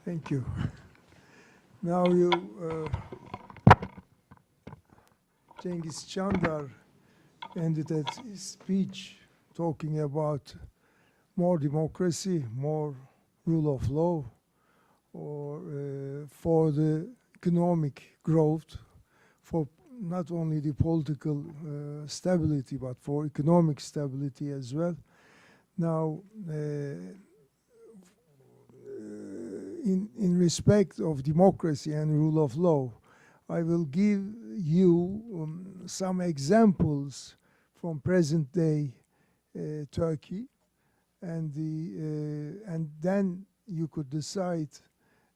Thank you. Now Cengiz Çandar ended his speech talking about more democracy, more rule of law, or for the economic growth, for not only the political stability, but for economic stability as well. Now, in respect of democracy and rule of law, I will give you some examples from present-day Turkey, and then you could decide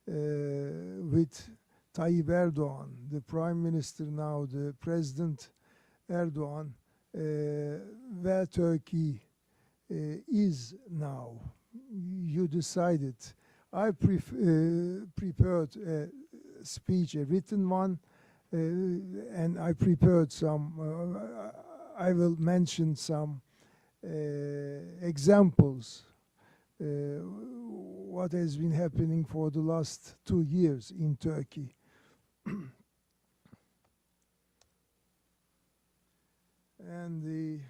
with Tayyip Erdogan, the Prime Minister now, the President Erdogan, where Turkey is now. You decided. I prepared a speech, a written one, and I prepared some, I will mention some examples, what has been happening for the last 2 years in Turkey. And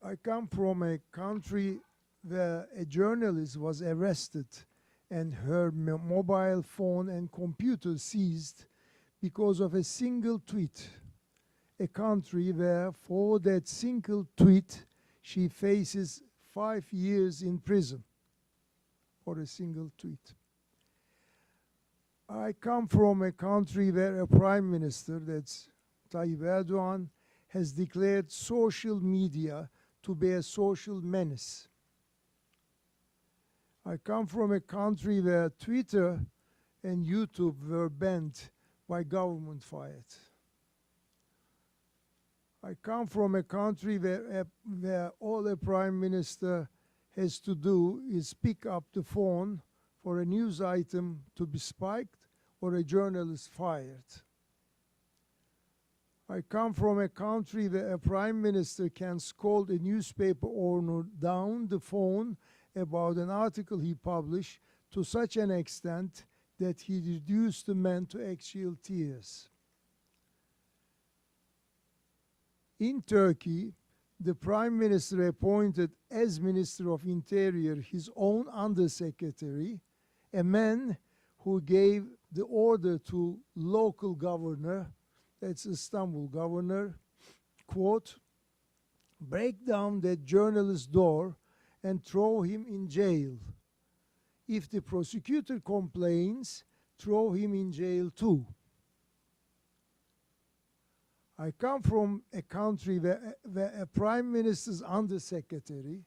I come from a country where a journalist was arrested and her mobile phone and computer seized because of a single tweet. A country where for that single tweet she faces 5 years in prison for a single tweet. I come from a country where a prime minister, that's Tayyip Erdogan, has declared social media to be a social menace. I come from a country where Twitter and YouTube were banned by government fiat. I come from a country where all a prime minister has to do is pick up the phone for a news item to be spiked or a journalist fired. I come from a country where a prime minister can scold a newspaper owner down the phone about an article he published to such an extent that he reduced the man to actual tears. In Turkey, the prime minister appointed as Minister of Interior his own undersecretary, a man who gave the order to local governor, that's Istanbul governor, quote, break down that journalist's door and throw him in jail. If the prosecutor complains, throw him in jail too. I come from a country where a prime minister's undersecretary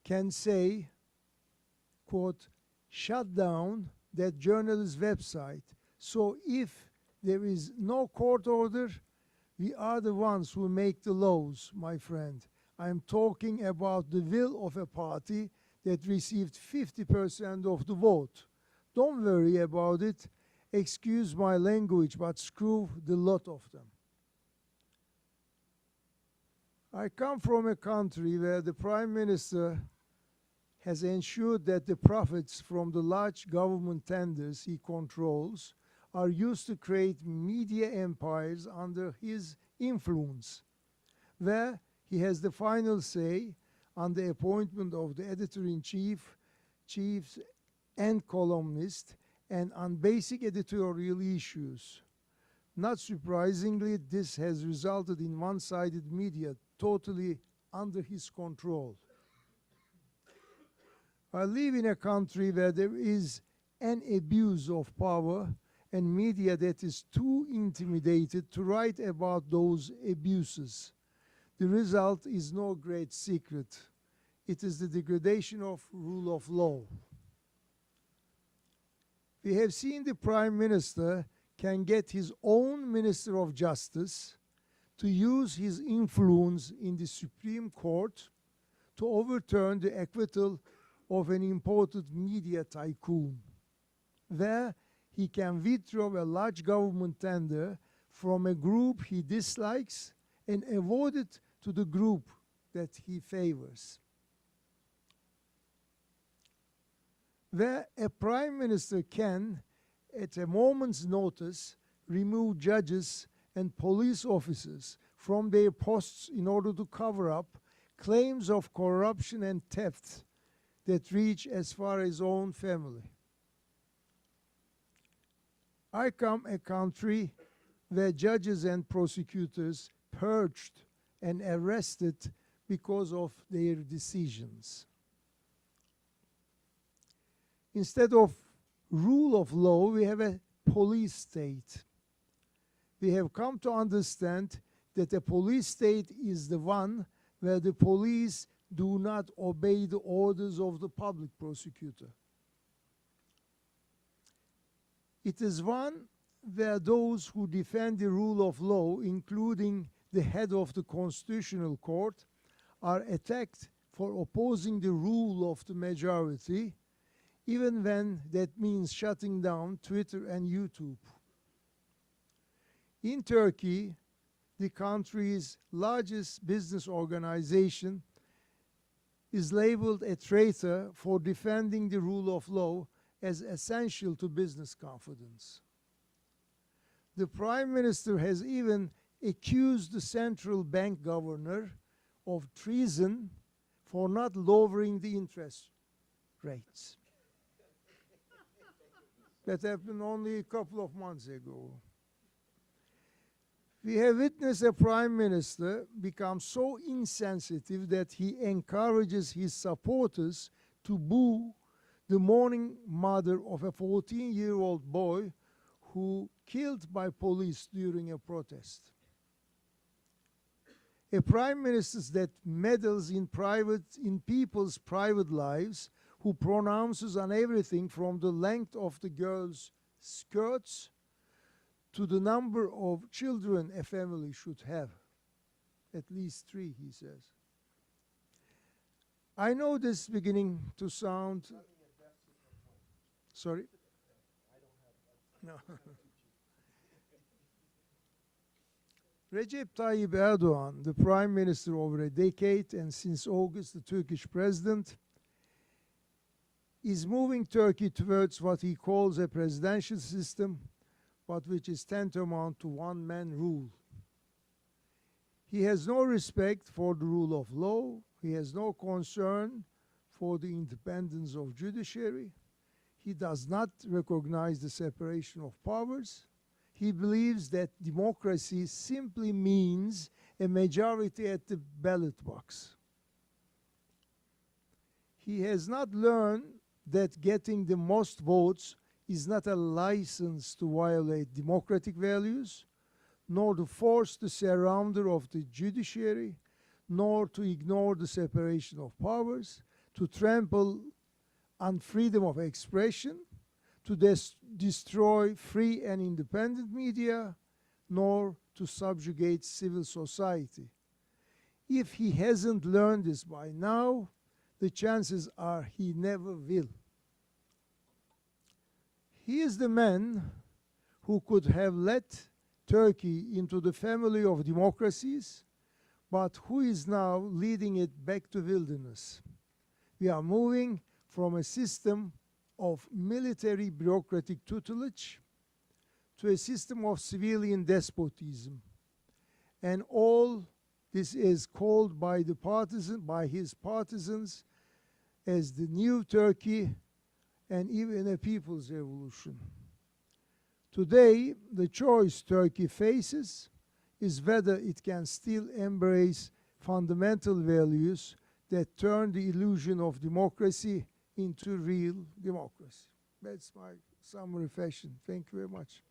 can say, quote, shut down that journalist's website. So if there is no court order, we are the ones who make the laws, my friend. I am talking about the will of a party that received 50% of the vote. Don't worry about it. Excuse my language, but screw the lot of them. I come from a country where the prime minister has ensured that the profits from the large government tenders he controls are used to create media empires under his influence, where he has the final say on the appointment of the editor-in-chief, chiefs, and columnists, and on basic editorial issues. Not surprisingly, this has resulted in one-sided media totally under his control. I live in a country where there is an abuse of power and media that is too intimidated to write about those abuses. The result is no great secret. It is the degradation of rule of law. We have seen the Prime Minister can get his own Minister of Justice to use his influence in the Supreme Court to overturn the acquittal of an imported media tycoon, where he can withdraw a large government tender from a group he dislikes and award it to the group that he favors. where a prime minister can, at a moment's notice, remove judges and police officers from their posts in order to cover up claims of corruption and theft that reach as far as his own family. I come a country where judges and prosecutors purged and arrested because of their decisions. Instead of rule of law, we have a police state. We have come to understand that a police state is the one where the police do not obey the orders of the public prosecutor. It is one where those who defend the rule of law, including the head of the Constitutional Court, are attacked for opposing the rule of the majority, even when that means shutting down Twitter and YouTube. In Turkey, the country's largest business organization is labeled a traitor for defending the rule of law as essential to business confidence. The Prime Minister has even accused the central bank governor of treason for not lowering the interest rates. That happened only a couple of months ago. We have witnessed a prime minister become so insensitive that he encourages his supporters to boo the mourning mother of a 14-year-old boy who killed by police during a protest. A prime minister that meddles in people's private lives, who pronounces on everything from the length of the girls' skirts to the number of children a family should have. At least 3, he says. I know this is beginning to sound... Sorry? No. Recep Tayyip Erdogan, the prime minister over a decade, and since August the Turkish president, is moving Turkey towards what he calls a presidential system, but which is tantamount to one-man rule. He has no respect for the rule of law. He has no concern for the independence of judiciary. He does not recognize the separation of powers. He believes that democracy simply means a majority at the ballot box. He has not learned that getting the most votes is not a license to violate democratic values, nor to force the surrender of the judiciary, nor to ignore the separation of powers, to trample on freedom of expression, to destroy free and independent media, nor to subjugate civil society. If he hasn't learned this by now, the chances are he never will. He is the man who could have led Turkey into the family of democracies, but who is now leading it back to wilderness. We are moving from a system of military bureaucratic tutelage to a system of civilian despotism. And all this is called by his partisans as the new Turkey and even a people's revolution. Today, the choice Turkey faces is whether it can still embrace fundamental values that turn the illusion of democracy into real democracy. That's my summary fashion. Thank you very much.